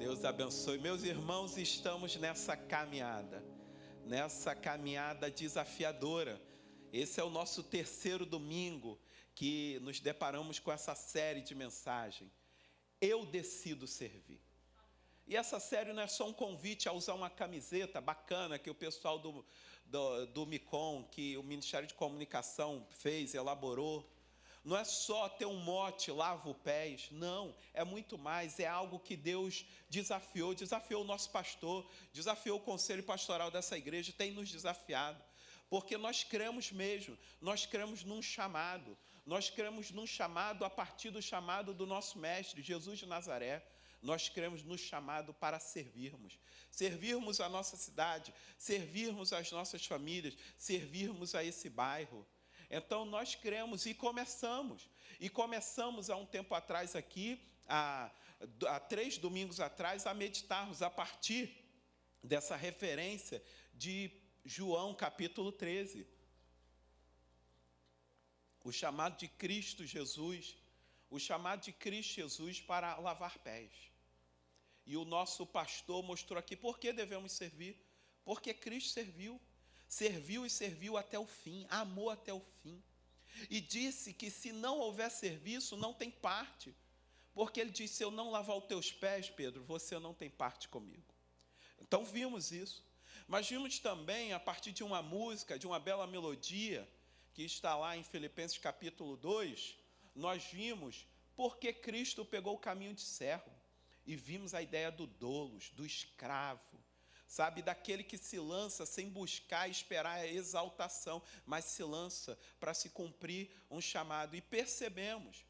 Deus abençoe. Meus irmãos, estamos nessa caminhada desafiadora. Esse é o nosso terceiro domingo que nos deparamos com essa série de mensagem. Eu decido servir. E essa série não é só um convite a usar uma camiseta bacana que o pessoal do Micom, que o Ministério de Comunicação fez, elaborou. Não é só ter um mote, lava os pés. Não, é muito mais. É algo que Deus desafiou o nosso pastor, desafiou o conselho pastoral dessa igreja, tem nos desafiado. Porque nós cremos mesmo, nós cremos num chamado. Nós cremos num chamado a partir do chamado do nosso mestre, Jesus de Nazaré. Nós cremos no chamado para servirmos a nossa cidade, servirmos as nossas famílias, servirmos a esse bairro. Então nós cremos e começamos há um tempo atrás aqui, há 3 domingos atrás, a meditarmos a partir dessa referência de João capítulo 13. O chamado de Cristo Jesus, para lavar pés. E o nosso pastor mostrou aqui por que devemos servir. Porque Cristo serviu até o fim, amou até o fim. E disse que se não houver serviço, não tem parte. Porque ele disse, se eu não lavar os teus pés, Pedro, você não tem parte comigo. Então vimos isso. Mas vimos também, a partir de uma música, de uma bela melodia, que está lá em Filipenses capítulo 2, nós vimos porque Cristo pegou o caminho de servo. E vimos a ideia do doulos, do escravo, sabe, daquele que se lança sem buscar e esperar a exaltação, mas se lança para se cumprir um chamado. E percebemos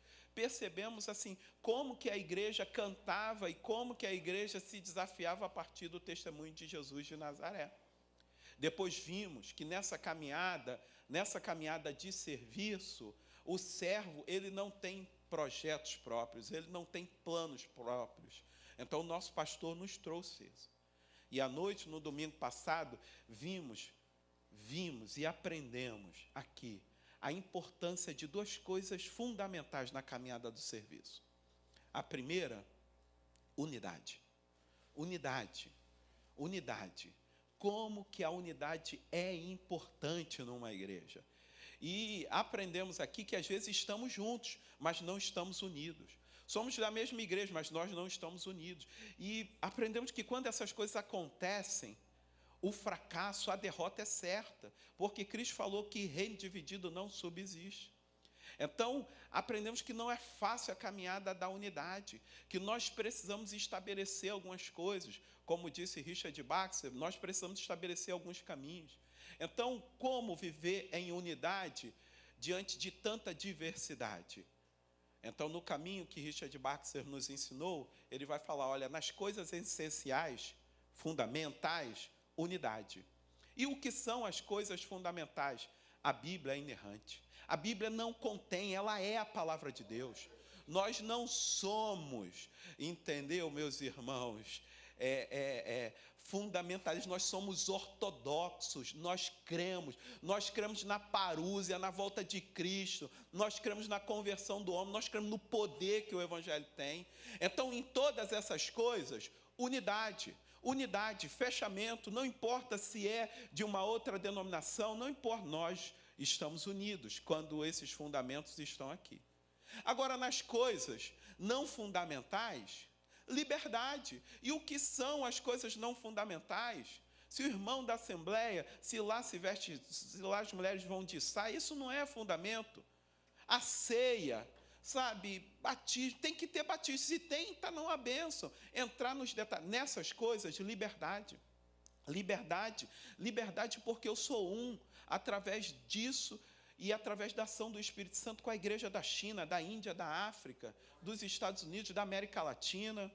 assim, como que a igreja cantava e como que a igreja se desafiava a partir do testemunho de Jesus de Nazaré. Depois vimos que nessa caminhada de serviço, o servo, ele não tem projetos próprios, ele não tem planos próprios. Então o nosso pastor nos trouxe isso. E à noite, no domingo passado, vimos e aprendemos aqui a importância de 2 coisas fundamentais na caminhada do serviço. A primeira, unidade. Como que a unidade é importante numa igreja. E aprendemos aqui que às vezes estamos juntos, mas não estamos unidos. Somos da mesma igreja, mas nós não estamos unidos. E aprendemos que quando essas coisas acontecem, o fracasso, a derrota é certa. Porque Cristo falou que reino dividido não subsiste. Então, aprendemos que não é fácil a caminhada da unidade, que nós precisamos estabelecer algumas coisas. Como disse Richard Baxter, nós precisamos estabelecer alguns caminhos. Então, como viver em unidade diante de tanta diversidade? Então, no caminho que Richard Baxter nos ensinou, ele vai falar, olha, nas coisas essenciais, fundamentais, unidade. E o que são as coisas fundamentais? A Bíblia é inerrante. A Bíblia não contém, ela é a palavra de Deus. Nós não somos, entendeu, meus irmãos, fundamentalistas, nós somos ortodoxos, nós cremos na parúzia, na volta de Cristo, nós cremos na conversão do homem, nós cremos no poder que o Evangelho tem. Então, em todas essas coisas, unidade, fechamento, não importa se é de uma outra denominação, não importa, nós estamos unidos quando esses fundamentos estão aqui. Agora, nas coisas não fundamentais, liberdade. E o que são as coisas não fundamentais? Se o irmão da assembleia, se lá as mulheres vão de saia, isso não é fundamento. A ceia, sabe, batismo, tem que ter batismo. Se tem, está não a bênção. Entrar nos detalhes, nessas coisas, liberdade porque eu sou um, através disso e através da ação do Espírito Santo com a igreja da China, da Índia, da África, dos Estados Unidos, da América Latina.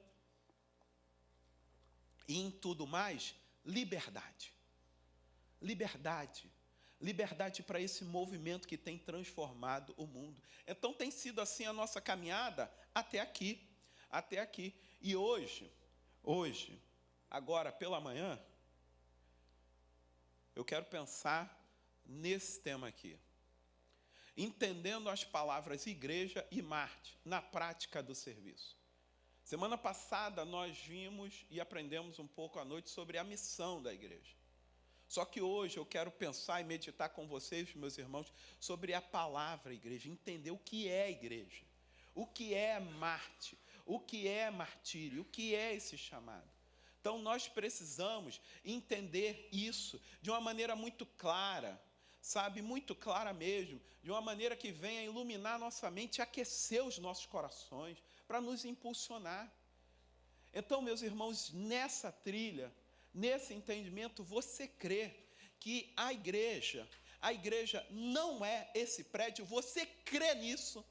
E em tudo mais, liberdade para esse movimento que tem transformado o mundo. Então tem sido assim a nossa caminhada até aqui. E hoje, agora pela manhã, eu quero pensar nesse tema aqui. Entendendo as palavras igreja e Marte na prática do serviço. Semana passada nós vimos e aprendemos um pouco à noite sobre a missão da igreja. Só que hoje eu quero pensar e meditar com vocês, meus irmãos, sobre a palavra igreja, entender o que é igreja, o que é Marte, o que é martírio, o que é esse chamado. Então nós precisamos entender isso de uma maneira muito clara, sabe, muito clara mesmo, de uma maneira que venha iluminar nossa mente e aquecer os nossos corações, para nos impulsionar. Então, meus irmãos, nessa trilha, nesse entendimento, você crê que a igreja não é esse prédio, você crê nisso?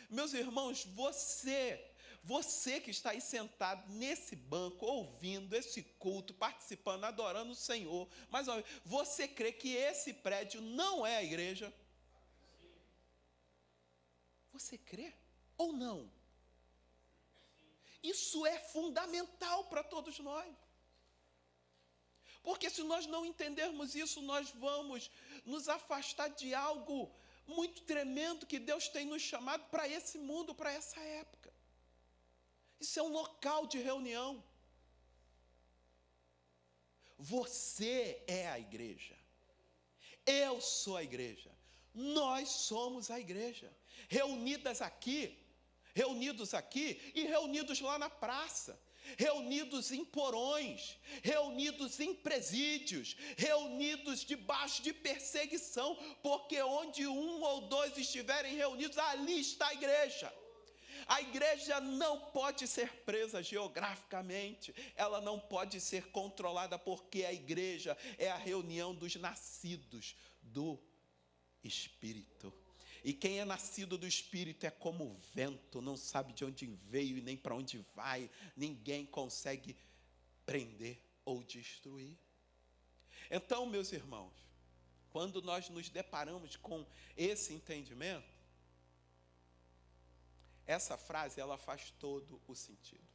Meus irmãos, você que está aí sentado nesse banco, ouvindo esse culto, participando, adorando o Senhor, mas você crê que esse prédio não é a igreja? Você crê ou não? Isso é fundamental para todos nós. Porque se nós não entendermos isso, nós vamos nos afastar de algo muito tremendo que Deus tem nos chamado para esse mundo, para essa época. Isso é um local de reunião. Você é a igreja. Eu sou a igreja. Nós somos a igreja. Reunidos aqui e reunidos lá na praça, reunidos em porões, reunidos em presídios, reunidos debaixo de perseguição, porque onde um ou dois estiverem reunidos, ali está a igreja. A igreja não pode ser presa geograficamente, ela não pode ser controlada, porque a igreja é a reunião dos nascidos do Espírito. E quem é nascido do Espírito é como o vento, não sabe de onde veio e nem para onde vai, ninguém consegue prender ou destruir. Então, meus irmãos, quando nós nos deparamos com esse entendimento, essa frase, ela faz todo o sentido.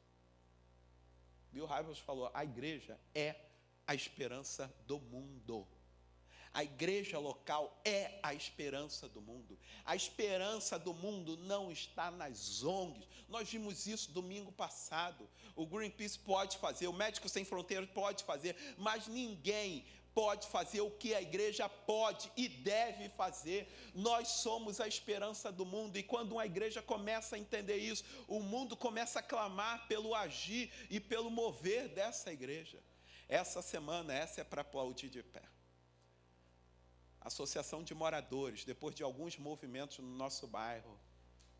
Bill Hybels falou, a igreja é a esperança do mundo. A igreja local é a esperança do mundo. A esperança do mundo não está nas ONGs. Nós vimos isso domingo passado. O Greenpeace pode fazer, o Médicos Sem Fronteiras pode fazer, mas ninguém pode fazer o que a igreja pode e deve fazer. Nós somos a esperança do mundo, e quando uma igreja começa a entender isso, o mundo começa a clamar pelo agir e pelo mover dessa igreja. Essa semana, essa é para aplaudir de pé. Associação de moradores, depois de alguns movimentos no nosso bairro,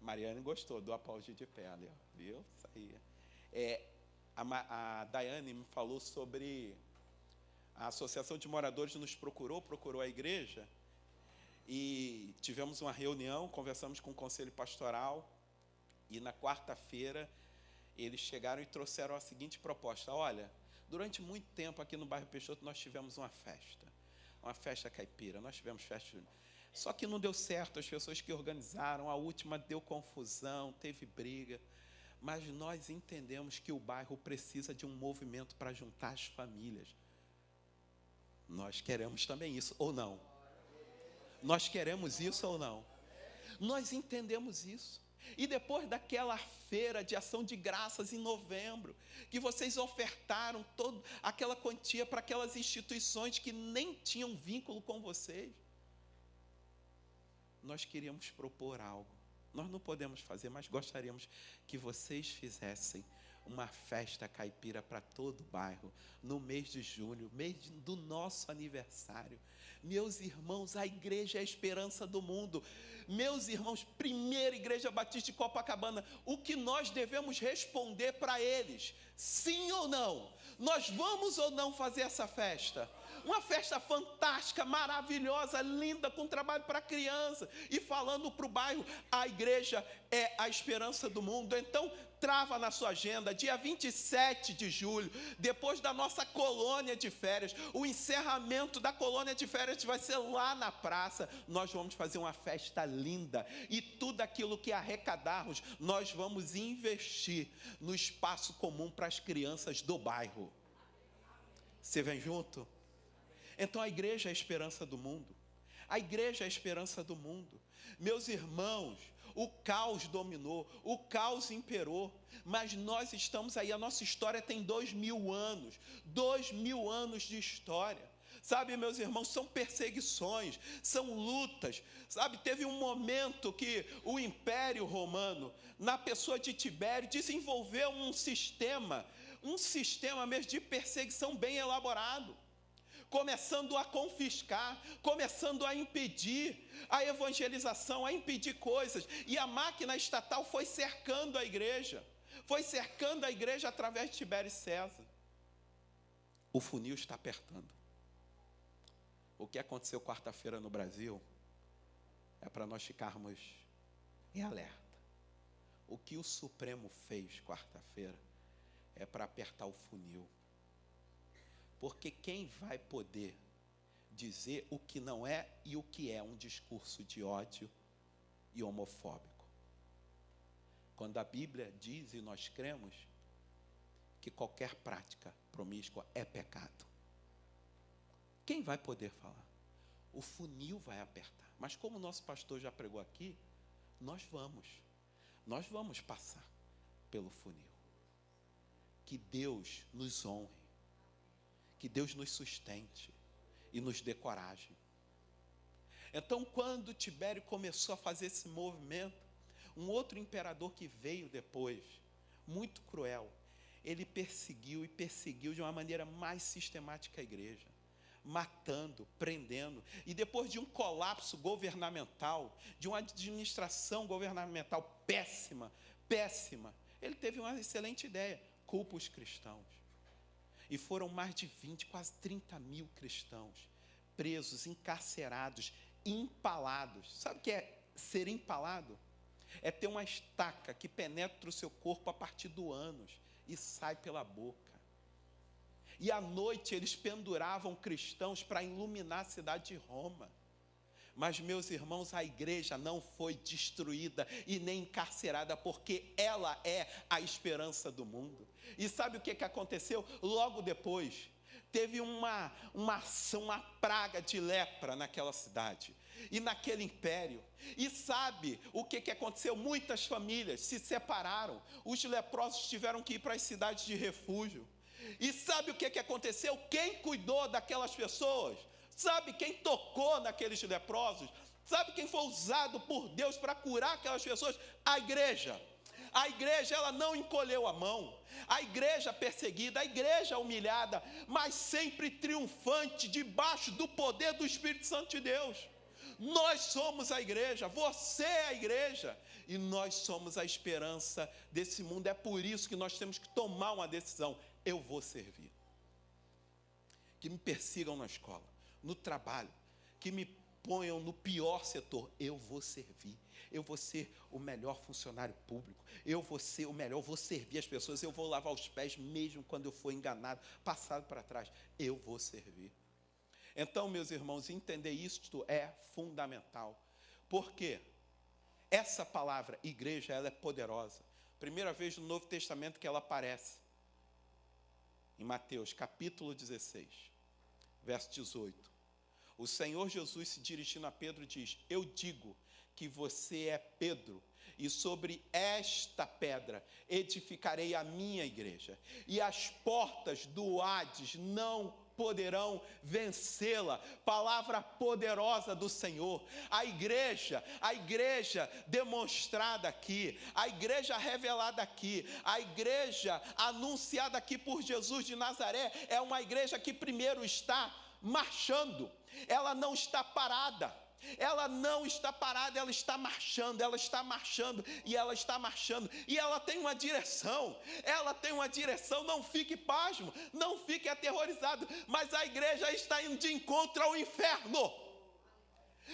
Mariane gostou do aplaudir de pé ali, ó, viu? Isso aí. A Daiane me falou sobre a Associação de Moradores nos procurou a igreja, e tivemos uma reunião, conversamos com o Conselho Pastoral, e na quarta-feira eles chegaram e trouxeram a seguinte proposta: olha, durante muito tempo aqui no bairro Peixoto nós tivemos uma festa caipira, nós tivemos festa, só que não deu certo, as pessoas que organizaram, a última deu confusão, teve briga, mas nós entendemos que o bairro precisa de um movimento para juntar as famílias. Nós queremos também isso, ou não? Nós queremos isso ou não? Nós entendemos isso. E depois daquela feira de ação de graças em novembro, que vocês ofertaram toda aquela quantia para aquelas instituições que nem tinham vínculo com vocês, nós queríamos propor algo. Nós não podemos fazer, mas gostaríamos que vocês fizessem uma festa caipira para todo o bairro, no mês de julho, mês do nosso aniversário. Meus irmãos, a igreja é a esperança do mundo. Meus irmãos, Primeira Igreja Batista de Copacabana, o que nós devemos responder para eles? Sim ou não? Nós vamos ou não fazer essa festa? Uma festa fantástica, maravilhosa, linda, com trabalho para criança, e falando para o bairro, a igreja é a esperança do mundo. Então, trava na sua agenda, dia 27 de julho, depois da nossa colônia de férias, o encerramento da colônia de férias vai ser lá na praça. Nós vamos fazer uma festa linda, e tudo aquilo que arrecadarmos, nós vamos investir no espaço comum para as crianças do bairro. Você vem junto? Então a igreja é a esperança do mundo. A igreja é a esperança do mundo. Meus irmãos, o caos dominou, o caos imperou, mas nós estamos aí, a nossa história tem 2000 anos, 2000 anos de história. Sabe, meus irmãos, são perseguições, são lutas. Sabe, teve um momento que o Império Romano, na pessoa de Tibério, desenvolveu um sistema mesmo de perseguição bem elaborado, começando a confiscar, começando a impedir a evangelização, a impedir coisas. E a máquina estatal foi cercando a igreja através de Tibério César. O funil está apertando. O que aconteceu quarta-feira no Brasil é para nós ficarmos em alerta. O que o Supremo fez quarta-feira é para apertar o funil. Porque quem vai poder dizer o que não é e o que é um discurso de ódio e homofóbico? Quando a Bíblia diz, e nós cremos, que qualquer prática promíscua é pecado. Quem vai poder falar? O funil vai apertar. Mas como o nosso pastor já pregou aqui, nós vamos passar pelo funil. Que Deus nos honre, que Deus nos sustente e nos dê coragem. Então, quando Tibério começou a fazer esse movimento, um outro imperador que veio depois, muito cruel, ele perseguiu de uma maneira mais sistemática a igreja, matando, prendendo, e depois de um colapso governamental, de uma administração governamental péssima, ele teve uma excelente ideia: culpa os cristãos. E foram mais de 20, quase 30 mil cristãos presos, encarcerados, empalados. Sabe o que é ser empalado? É ter uma estaca que penetra o seu corpo a partir do ânus e sai pela boca. E à noite eles penduravam cristãos para iluminar a cidade de Roma. Mas, meus irmãos, a igreja não foi destruída e nem encarcerada, porque ela é a esperança do mundo. E sabe o que aconteceu? Logo depois, teve uma ação, uma praga de lepra naquela cidade e naquele império. E sabe o que aconteceu? Muitas famílias se separaram, os leprosos tiveram que ir para as cidades de refúgio. E sabe o que aconteceu? Quem cuidou daquelas pessoas? Sabe quem tocou naqueles leprosos? Sabe quem foi usado por Deus para curar aquelas pessoas? A igreja. A igreja, ela não encolheu a mão. A igreja perseguida, a igreja humilhada, mas sempre triunfante debaixo do poder do Espírito Santo de Deus. Nós somos a igreja, você é a igreja, e nós somos a esperança desse mundo. É por isso que nós temos que tomar uma decisão: eu vou servir. Que me persigam na escola, no trabalho, que me ponham no pior setor, eu vou servir. Eu vou ser o melhor funcionário público, eu vou ser o melhor, eu vou servir as pessoas, eu vou lavar os pés mesmo quando eu for enganado, passado para trás, eu vou servir. Então, meus irmãos, entender isto é fundamental, porque essa palavra igreja, ela é poderosa. Primeira vez no Novo Testamento que ela aparece, em Mateus capítulo 16, verso 18. O Senhor Jesus, se dirigindo a Pedro, diz: eu digo que você é Pedro, e sobre esta pedra edificarei a minha igreja, e as portas do Hades não poderão vencê-la. Palavra poderosa do Senhor. A igreja demonstrada aqui, a igreja revelada aqui, a igreja anunciada aqui por Jesus de Nazaré, é uma igreja que primeiro está marchando, ela não está parada. Ela não está parada, ela está marchando, e ela tem uma direção, não fique pasmo, não fique aterrorizado, mas a igreja está indo de encontro ao inferno.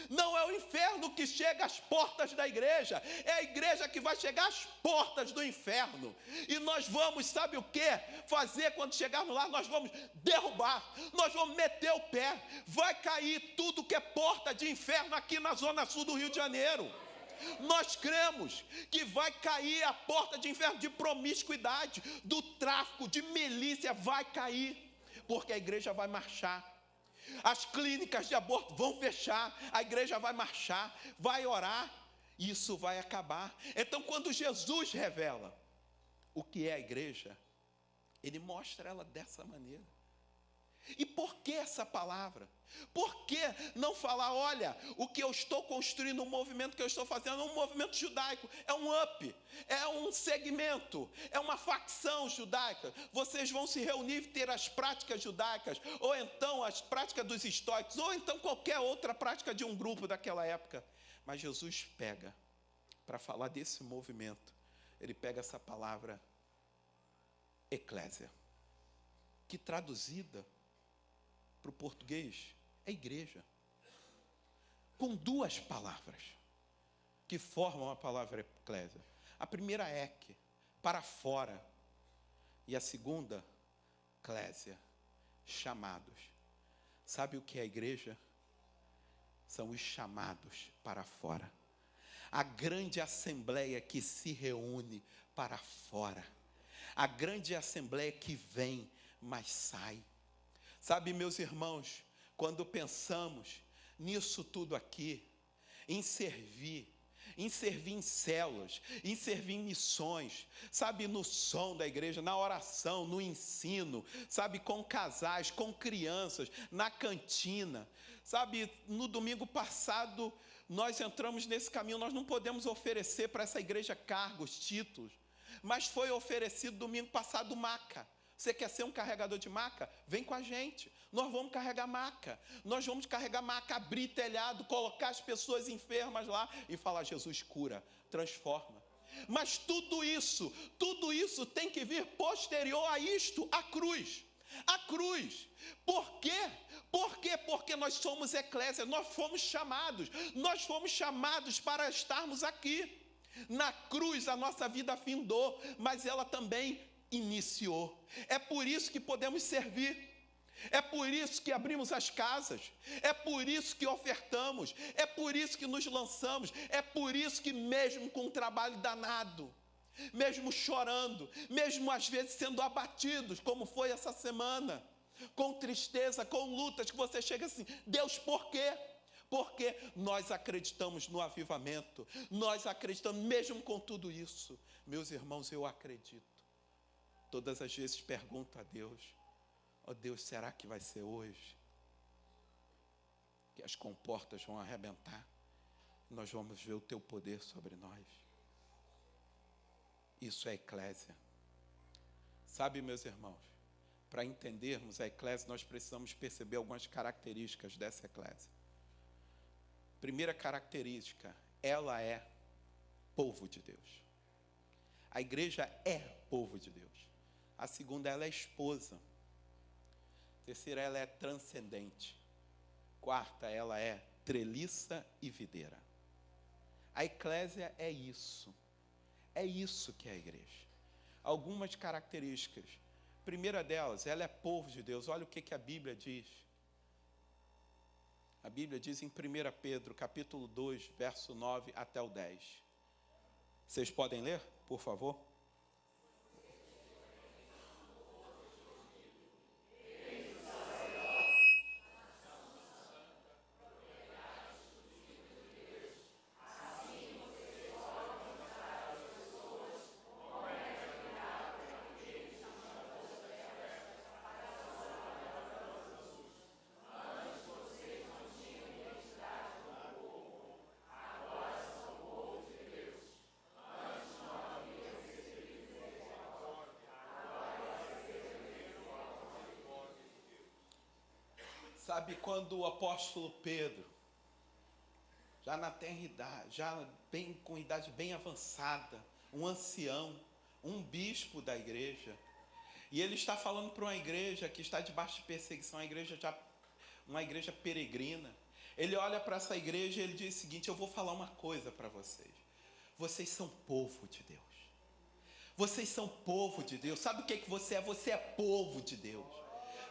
Não é o inferno que chega às portas da igreja, é a igreja que vai chegar às portas do inferno. E nós vamos, sabe o que fazer quando chegarmos lá? Nós vamos derrubar, nós vamos meter o pé, vai cair tudo que é porta de inferno aqui na zona sul do Rio de Janeiro. Nós cremos que vai cair a porta de inferno de promiscuidade, do tráfico, de milícia, vai cair, porque a igreja vai marchar. As clínicas de aborto vão fechar, a igreja vai marchar, vai orar, isso vai acabar. Então, quando Jesus revela o que é a igreja, ele mostra ela dessa maneira. E por que essa palavra? Por que não falar, olha, o que eu estou construindo, o movimento que eu estou fazendo é um movimento judaico, é um up, é um segmento, é uma facção judaica. Vocês vão se reunir e ter as práticas judaicas, ou então as práticas dos estoicos, ou então qualquer outra prática de um grupo daquela época. Mas Jesus pega, para falar desse movimento, ele pega essa palavra eclésia, que traduzida para o português é igreja, com duas palavras que formam a palavra eclésia. A primeira ek, para fora, e a segunda, clésia, chamados. Sabe o que é a igreja? São os chamados para fora. A grande assembleia que se reúne para fora. A grande assembleia que vem, mas sai. Sabe, meus irmãos, quando pensamos nisso tudo aqui, em servir em células, em servir em missões, sabe, no som da igreja, na oração, no ensino, sabe, com casais, com crianças, na cantina, sabe, no domingo passado, nós entramos nesse caminho, nós não podemos oferecer para essa igreja cargos, títulos, mas foi oferecido domingo passado maca. Você quer ser um carregador de maca? Vem com a gente. Nós vamos carregar maca. Nós vamos carregar maca, abrir telhado, colocar as pessoas enfermas lá e falar, Jesus cura, transforma. Mas tudo isso tem que vir posterior a isto, a cruz. A cruz. Por quê? Porque nós somos eclésia, nós fomos chamados para estarmos aqui. Na cruz a nossa vida findou, mas ela também iniciou. É por isso que podemos servir. É por isso que abrimos as casas. É por isso que ofertamos. É por isso que nos lançamos. É por isso que mesmo com um trabalho danado, mesmo chorando, mesmo às vezes sendo abatidos, como foi essa semana, com tristeza, com lutas, que você chega assim, Deus, por quê? Porque nós acreditamos no avivamento. Nós acreditamos mesmo com tudo isso. Meus irmãos, eu acredito. Todas as vezes pergunto a Deus, ó Deus, será que vai ser hoje? Que as comportas vão arrebentar, nós vamos ver o teu poder sobre nós. Isso é eclésia. Sabe, meus irmãos, para entendermos a eclésia, nós precisamos perceber algumas características dessa eclésia. Primeira característica, ela é povo de Deus. A igreja é povo de Deus. A segunda, ela é esposa. A terceira, ela é transcendente. Quarta, ela é treliça e videira. A eclésia é isso. É isso que é a igreja. Algumas características. Primeira delas, ela é povo de Deus. Olha o que a Bíblia diz. A Bíblia diz em 1 Pedro, capítulo 2, verso 9 até o 10. Vocês podem ler, por favor? Sabe, quando o apóstolo Pedro, já na tenra-idade, com idade bem avançada, um ancião, um bispo da igreja, e ele está falando para uma igreja que está debaixo de perseguição, uma igreja peregrina. Ele olha para essa igreja e ele diz o seguinte, eu vou falar uma coisa para vocês. Vocês são povo de Deus. Vocês são povo de Deus. Sabe o que você é? Você é povo de Deus.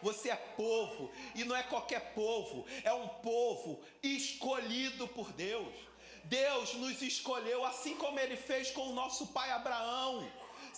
Você é povo, e não é qualquer povo, é um povo escolhido por Deus. Deus nos escolheu, assim como Ele fez com o nosso pai Abraão.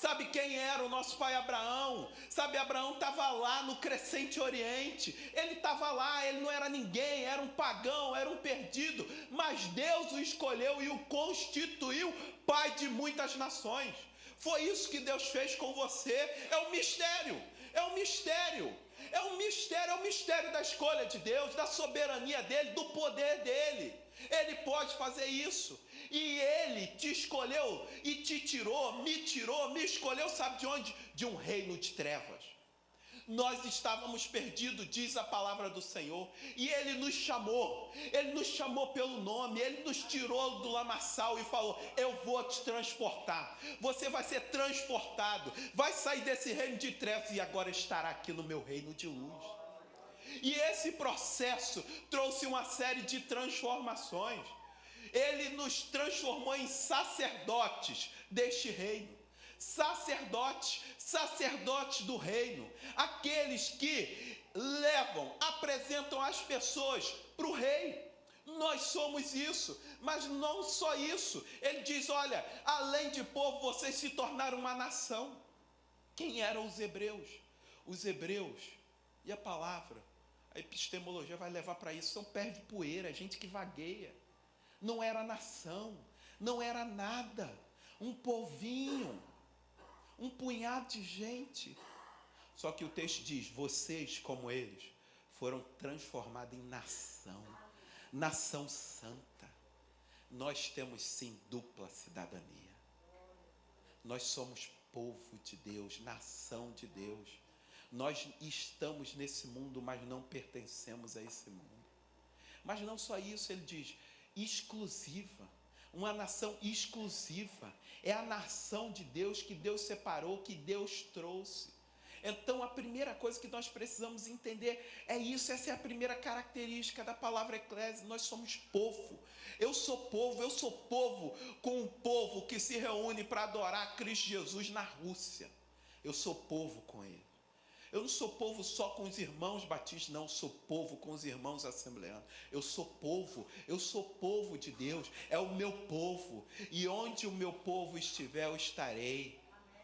Sabe quem era o nosso pai Abraão? Sabe, Abraão estava lá no crescente oriente. Ele estava lá, ele não era ninguém, era um pagão, era um perdido. Mas Deus o escolheu e o constituiu pai de muitas nações. Foi isso que Deus fez com você. É um mistério, é um mistério. É um mistério da escolha de Deus, da soberania dele, do poder dele. Ele pode fazer isso. E ele te escolheu e te tirou, me escolheu, sabe de onde? De um reino de trevas. Nós estávamos perdidos, diz a palavra do Senhor, e Ele nos chamou pelo nome, Ele nos tirou do lamaçal e falou: eu vou te transportar, você vai ser transportado, vai sair desse reino de trevas e agora estará aqui no meu reino de luz. E esse processo trouxe uma série de transformações. Ele nos transformou em sacerdotes deste reino. Sacerdotes do reino, aqueles que apresentam as pessoas para o rei. Nós somos isso, mas não só isso. Ele diz: olha, além de povo, vocês se tornaram uma nação. Quem eram os hebreus? Os hebreus, e a palavra, a epistemologia vai levar para isso, são pés de poeira, gente que vagueia. Não era nação, não era nada, um povinho, um punhado de gente. Só que o texto diz: vocês, como eles, foram transformados em nação santa. Nós temos sim dupla cidadania. Nós somos povo de Deus, nação de Deus. Nós estamos nesse mundo, mas não pertencemos a esse mundo. Mas não só isso, ele diz: exclusiva. Uma nação exclusiva. É a nação de Deus que Deus separou, que Deus trouxe. Então a primeira coisa que nós precisamos entender é isso. Essa é a primeira característica da palavra eclésia. Nós somos povo. Eu sou povo com um povo que se reúne para adorar Cristo Jesus na Rússia. Eu sou povo com ele. Eu não sou povo só com os irmãos batistas, não, eu sou povo com os irmãos assembleanos. Eu sou povo de Deus, é o meu povo. E onde o meu povo estiver, eu estarei.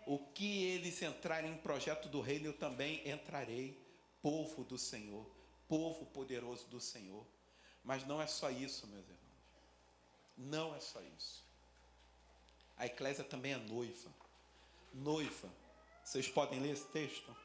O que eles entrarem em projeto do reino, eu também entrarei. Povo do Senhor, povo poderoso do Senhor. Mas não é só isso, meus irmãos. Não é só isso. A eclésia também é noiva. Noiva. Vocês podem ler esse texto?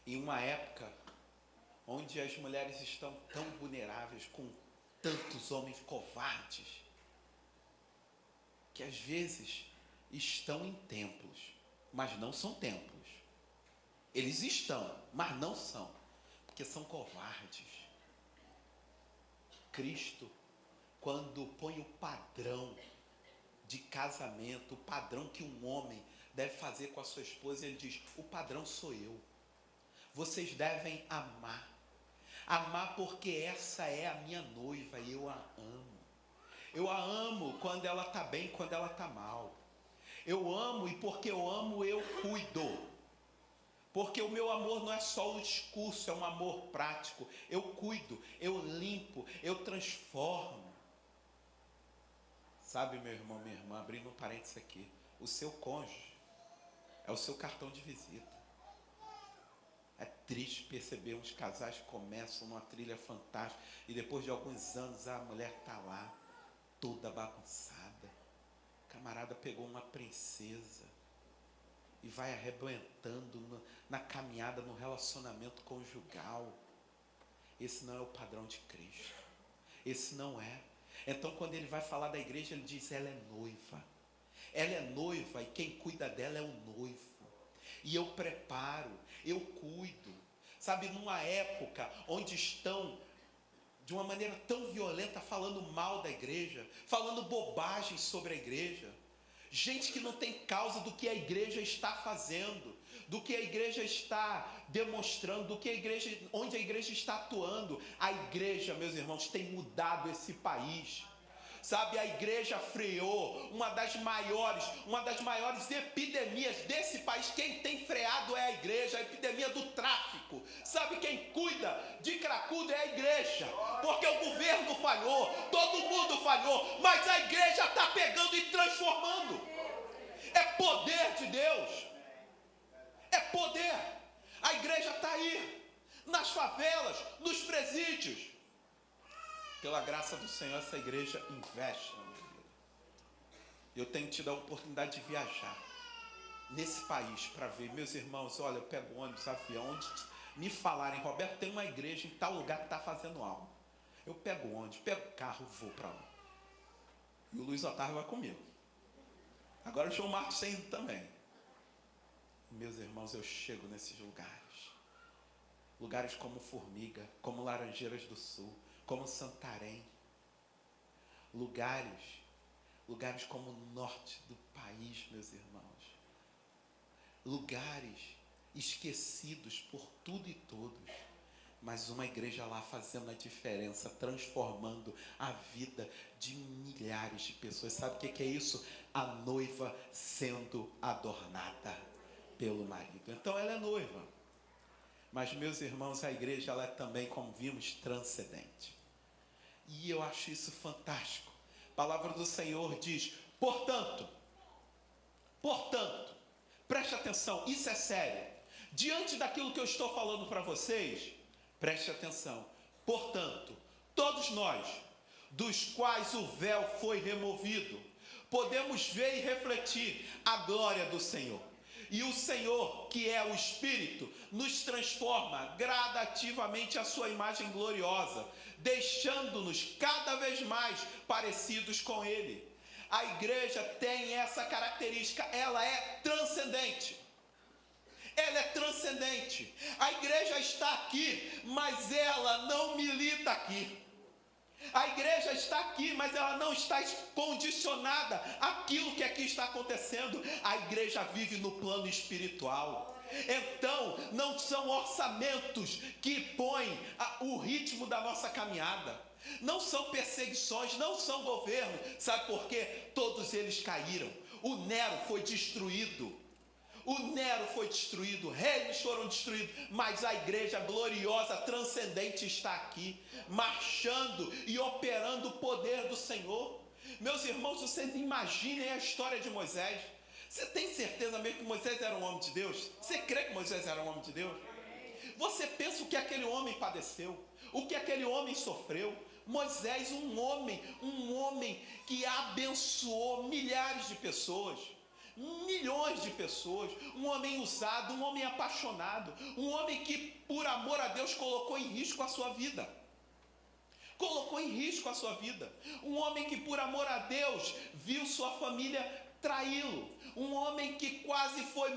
Em uma época onde as mulheres estão tão vulneráveis, com tantos homens covardes, que às vezes estão em templos, mas não são templos. Eles estão, mas não são, porque são covardes. Cristo, quando põe o padrão de casamento, o padrão que um homem deve fazer com a sua esposa, ele diz: o padrão sou eu. Vocês devem amar. Amar porque essa é a minha noiva e eu a amo. Eu a amo quando ela está bem, quando ela está mal. Eu amo e porque eu amo eu cuido. Porque o meu amor não é só um discurso, é um amor prático. Eu cuido, eu limpo, eu transformo. Sabe, meu irmão, minha irmã, abrindo um parênteses aqui, o seu cônjuge é o seu cartão de visita. É triste perceber uns casais que começam numa trilha fantástica e depois de alguns anos a mulher está lá, toda bagunçada. O camarada pegou uma princesa e vai arrebentando na caminhada, no relacionamento conjugal. Esse não é o padrão de Cristo. Esse não é. Então, quando ele vai falar da igreja, ele diz: ela é noiva. Ela é noiva e quem cuida dela é o noivo. E eu preparo, eu cuido. Sabe, numa época onde estão, de uma maneira tão violenta, falando mal da igreja, falando bobagem sobre a igreja. gente que não tem causa do que a igreja está fazendo, do que a igreja está demonstrando, onde a igreja está atuando. A igreja, meus irmãos, tem mudado esse país. Sabe, a igreja freou uma das maiores epidemias desse país. Quem tem freado é a igreja, a epidemia do tráfico. Sabe, quem cuida de cracudo é a igreja, porque o governo falhou, todo mundo falhou, mas a igreja está pegando e transformando. É poder de Deus, é poder. A igreja está aí, nas favelas, nos presídios. Pela graça do Senhor, essa igreja investe na minha vida. Eu tenho tido a oportunidade de viajar nesse país para ver. Meus irmãos, olha, eu pego ônibus, avião, onde me falarem, Roberto, tem uma igreja em tal lugar que está fazendo algo. Eu pego ônibus, pego carro, vou para lá. E o Luiz Otávio vai comigo. Agora o João Marcos tem ido também. Meus irmãos, eu chego nesses lugares. Lugares como Formiga, como Laranjeiras do Sul, como Santarém, lugares como o norte do país, meus irmãos, lugares esquecidos por tudo e todos, mas uma igreja lá fazendo a diferença, transformando a vida de milhares de pessoas. Sabe o que é isso? A noiva sendo adornada pelo marido. Então ela é noiva, mas, meus irmãos, a igreja ela é também, como vimos, transcendente. E eu acho isso fantástico. A palavra do Senhor diz, portanto, preste atenção, isso é sério. Diante daquilo que eu estou falando para vocês, preste atenção. Portanto, todos nós, dos quais o véu foi removido, podemos ver e refletir a glória do Senhor. E o Senhor, que é o Espírito, nos transforma gradativamente à sua imagem gloriosa, deixando-nos cada vez mais parecidos com Ele. A igreja tem essa característica, ela é transcendente. Ela é transcendente. A igreja está aqui, mas ela não milita aqui. A igreja está aqui, mas ela não está condicionada àquilo que aqui está acontecendo. A igreja vive no plano espiritual. Então, não são orçamentos que põem o ritmo da nossa caminhada. Não são perseguições, não são governo. Sabe por quê? Todos eles caíram. O Nero foi destruído. Reinos foram destruídos, mas a igreja gloriosa, transcendente está aqui, marchando e operando o poder do Senhor. Meus irmãos, vocês imaginem a história de Moisés. Você tem certeza mesmo que Moisés era um homem de Deus? Você crê que Moisés era um homem de Deus? Você pensa o que aquele homem padeceu, o que aquele homem sofreu? Moisés, um homem que abençoou milhares de pessoas, milhões de pessoas, um homem usado, um homem apaixonado, um homem que por amor a Deus colocou em risco a sua vida. Um homem que por amor a Deus viu sua família traí-lo. Um homem que quase foi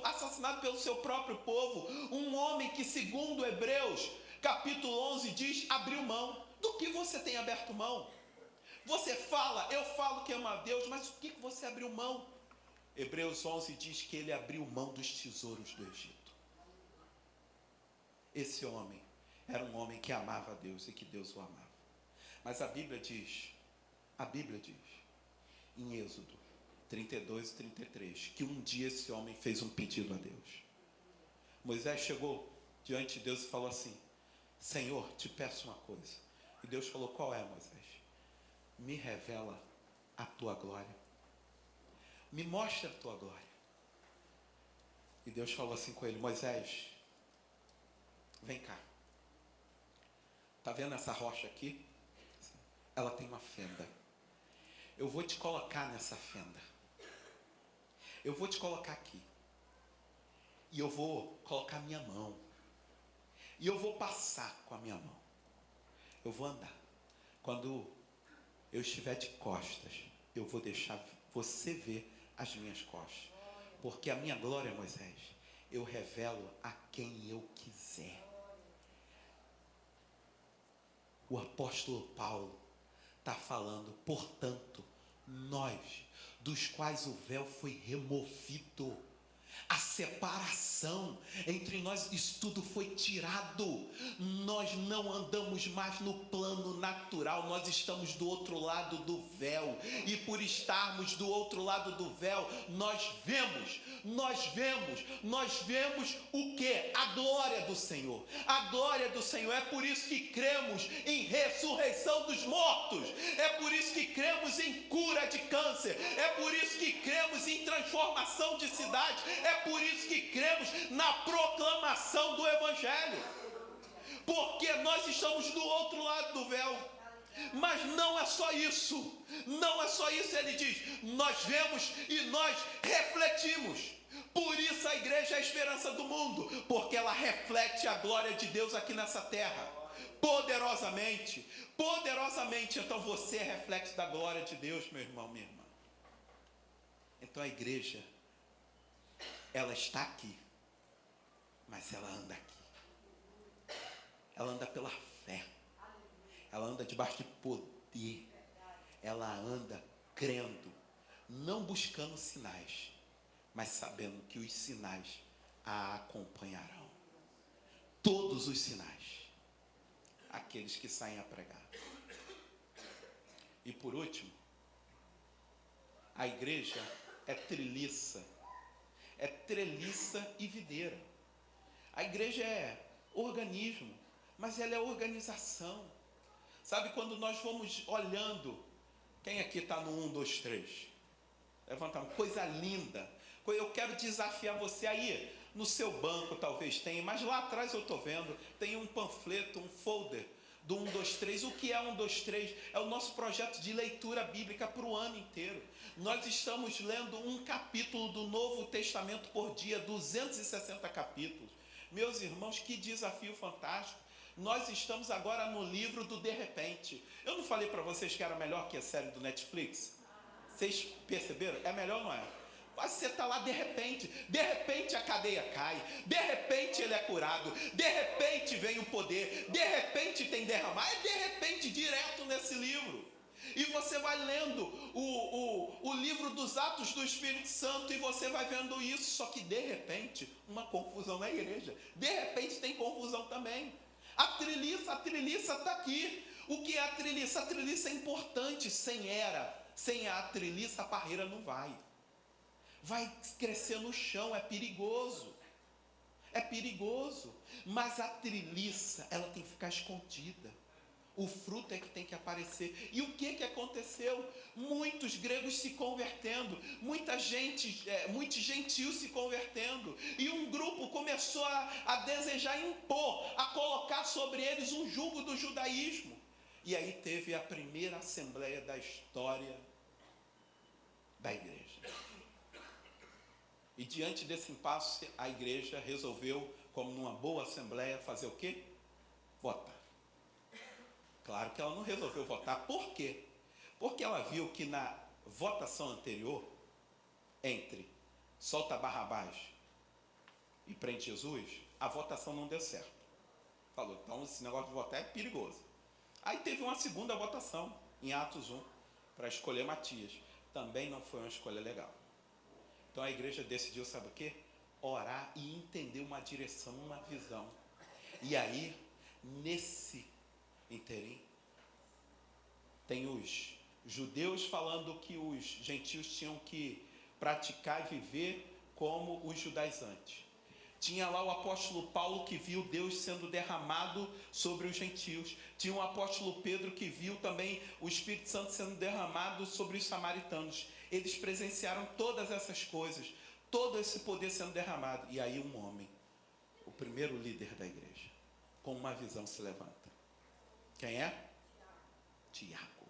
assassinado pelo seu próprio povo. Um homem que, segundo Hebreus, capítulo 11 diz, abriu mão. Do que você tem aberto mão? Você fala, eu falo que ama a Deus, mas o que você abriu mão? Hebreus 11 diz que ele abriu mão dos tesouros do Egito. Esse homem era um homem que amava a Deus e que Deus o amava. Mas a Bíblia diz, em Êxodo 32 e 33, que um dia esse homem fez um pedido a Deus. Moisés chegou diante de Deus e falou assim, Senhor, te peço uma coisa. E Deus falou, qual é, Moisés? Me revela a tua glória. Me mostra a tua glória. E Deus falou assim com ele, Moisés, vem cá. Está vendo essa rocha aqui? Ela tem uma fenda. Eu vou te colocar nessa fenda. Eu vou te colocar aqui. E eu vou colocar minha mão. E eu vou passar com a minha mão. Eu vou andar. Quando eu estiver de costas, eu vou deixar você ver as minhas costas. Porque a minha glória, Moisés, eu revelo a quem eu quiser. O apóstolo Paulo está falando, portanto, nós, dos quais o véu foi removido, a separação entre nós, isso tudo foi tirado. Nós não andamos mais no plano natural, nós estamos do outro lado do véu, e por estarmos do outro lado do véu, nós vemos o que? A glória do Senhor. A glória do Senhor. É por isso que cremos em ressurreição dos mortos, é por isso que cremos em cura de câncer, é por isso que cremos em transformação de cidade, é por isso que cremos na proclamação do Evangelho, porque nós estamos do outro lado do véu. Mas não é só isso, ele diz, nós vemos e nós refletimos. Por isso a igreja é a esperança do mundo, porque ela reflete a glória de Deus aqui nessa terra, poderosamente. Então você é reflexo da glória de Deus, meu irmão, minha irmã. Então a igreja, ela está aqui, mas ela anda aqui. Ela anda pela fé. Ela anda debaixo de poder. Ela anda crendo, não buscando sinais, mas sabendo que os sinais a acompanharão. Todos os sinais. Aqueles que saem a pregar. E por último, a igreja é treliça. É treliça e videira. A igreja é organismo, mas ela é organização. Sabe, quando nós vamos olhando, quem aqui está no 1, 2, 3? Levanta a mão, coisa linda. Eu quero desafiar você aí, no seu banco talvez tenha, mas lá atrás eu estou vendo, tem um panfleto, um folder do 1, 2, 3. O que é 1, 2, 3? É o nosso projeto de leitura bíblica para o ano inteiro. Nós estamos lendo um capítulo do Novo Testamento por dia, 260 capítulos. Meus irmãos, que desafio fantástico. Nós estamos agora no livro do De Repente. Eu não falei para vocês que era melhor que a série do Netflix? Vocês perceberam? É melhor, não é? Mas você está lá de repente a cadeia cai, de repente ele é curado, de repente vem o poder, de repente tem derramar, é de repente direto nesse livro. E você vai lendo o livro dos Atos do Espírito Santo e você vai vendo isso, só que de repente, uma confusão na igreja, de repente tem confusão também. A treliça está aqui. O que é a treliça? A treliça é importante, sem a treliça a parreira não vai. Vai crescer no chão, é perigoso, mas a treliça, ela tem que ficar escondida, o fruto é que tem que aparecer. E o que aconteceu? Muitos gregos se convertendo, muitos gentios se convertendo, e um grupo começou a desejar impor, a colocar sobre eles um jugo do judaísmo, e aí teve a primeira assembleia da história da igreja. E diante desse impasse, a igreja resolveu, como numa boa assembleia, fazer o quê? Votar. Claro que ela não resolveu votar. Por quê? Porque ela viu que na votação anterior, entre solta Barrabás e prende Jesus, a votação não deu certo. Falou, então esse negócio de votar é perigoso. Aí teve uma segunda votação, em Atos 1, para escolher Matias. Também não foi uma escolha legal. Então a igreja decidiu, sabe o quê? Orar e entender uma direção, uma visão. E aí, nesse interim, tem os judeus falando que os gentios tinham que praticar e viver como os judaizantes. Tinha lá o apóstolo Paulo que viu Deus sendo derramado sobre os gentios. Tinha o apóstolo Pedro que viu também o Espírito Santo sendo derramado sobre os samaritanos. Eles presenciaram todas essas coisas, todo esse poder sendo derramado. E aí um homem, o primeiro líder da igreja, com uma visão se levanta. Quem é? Tiago.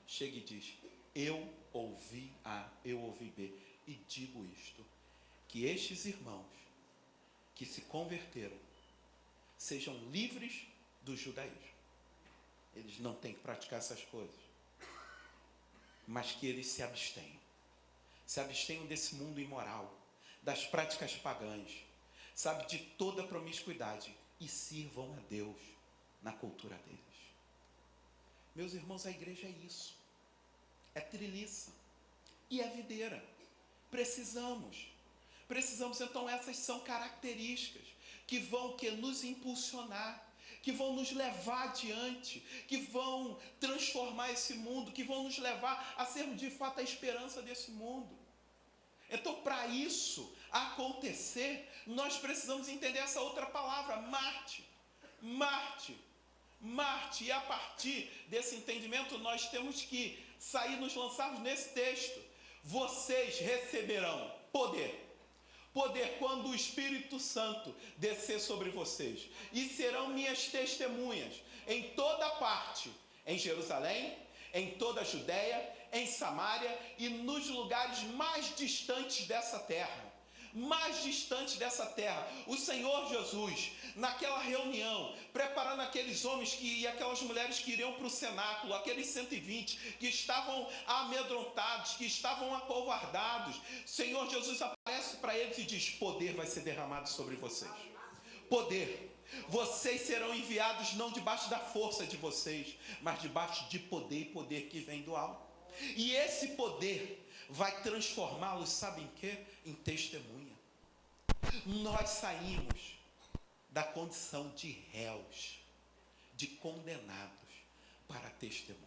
Chega e diz, eu ouvi A, eu ouvi B, e digo isto, que estes irmãos que se converteram sejam livres do judaísmo. Eles não têm que praticar essas coisas, mas que eles se abstenham desse mundo imoral, das práticas pagãs, sabe, de toda promiscuidade, e sirvam a Deus na cultura deles. Meus irmãos, a igreja é isso. É treliça. E é videira. Precisamos. Então, essas são características que vão nos impulsionar, que vão nos levar adiante, que vão transformar esse mundo, que vão nos levar a sermos de fato a esperança desse mundo. Então, para isso acontecer, nós precisamos entender essa outra palavra, Marte. Marte. Marte. E a partir desse entendimento, nós temos que nos lançarmos nesse texto. Vocês receberão poder. Poder quando o Espírito Santo descer sobre vocês. E serão minhas testemunhas em toda parte. Em Jerusalém, em toda a Judéia, em Samária e nos lugares mais distantes dessa terra. Mais distantes dessa terra. O Senhor Jesus, naquela reunião, preparando aqueles homens e aquelas mulheres que iriam para o cenáculo, aqueles 120 que estavam amedrontados, que estavam acovardados, o Senhor Jesus aparece para eles e diz: poder vai ser derramado sobre vocês. Poder. Vocês serão enviados não debaixo da força de vocês, mas debaixo de poder, e poder que vem do alto. E esse poder vai transformá-los, sabem em quê? Em testemunha. Nós saímos da condição de réus, de condenados, para testemunhas.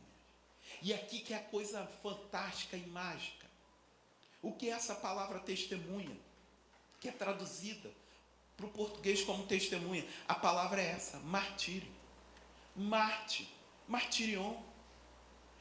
E aqui que é a coisa fantástica e mágica. O que é essa palavra testemunha? Que é traduzida para o português como testemunha. A palavra é essa, martírio. Marte, martirion.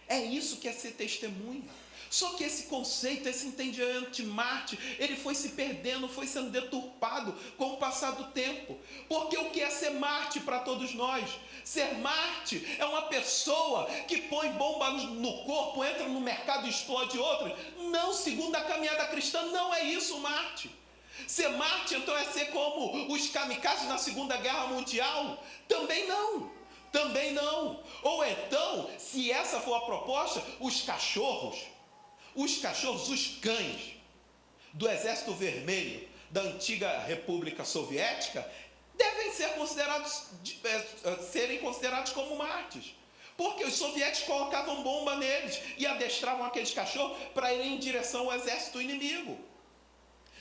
É isso que é ser testemunha. Só que esse conceito, esse entendimento de Marte, ele foi se perdendo, foi sendo deturpado com o passar do tempo. Porque o que é ser Marte para todos nós? Ser Marte é uma pessoa que põe bomba no corpo, entra no mercado e explode outras. Não, segundo a caminhada cristã, não é isso Marte. Ser Marte, então, é ser como os kamikazes na Segunda Guerra Mundial? Também não. Também não. Ou então, se essa for a proposta, os cachorros, os cães do Exército Vermelho da antiga República Soviética devem serem considerados como mártires. Porque os soviéticos colocavam bomba neles e adestravam aqueles cachorros para irem em direção ao exército inimigo.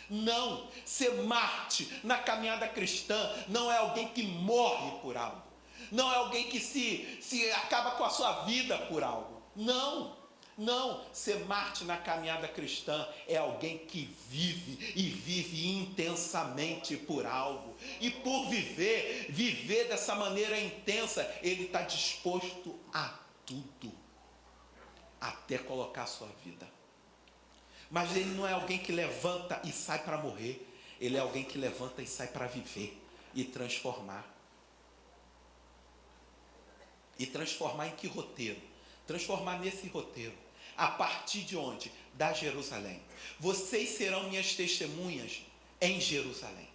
Não, ser mártir na caminhada cristã não é alguém que morre por algo. Não é alguém que se acaba com a sua vida por algo. Não, ser mártir na caminhada cristã é alguém que vive e vive intensamente por algo. E por viver dessa maneira intensa, ele está disposto a tudo, até colocar a sua vida. Mas ele não é alguém que levanta e sai para morrer. Ele é alguém que levanta e sai para viver e transformar. E transformar em que roteiro? Transformar nesse roteiro. A partir de onde? Da Jerusalém. Vocês serão minhas testemunhas em Jerusalém.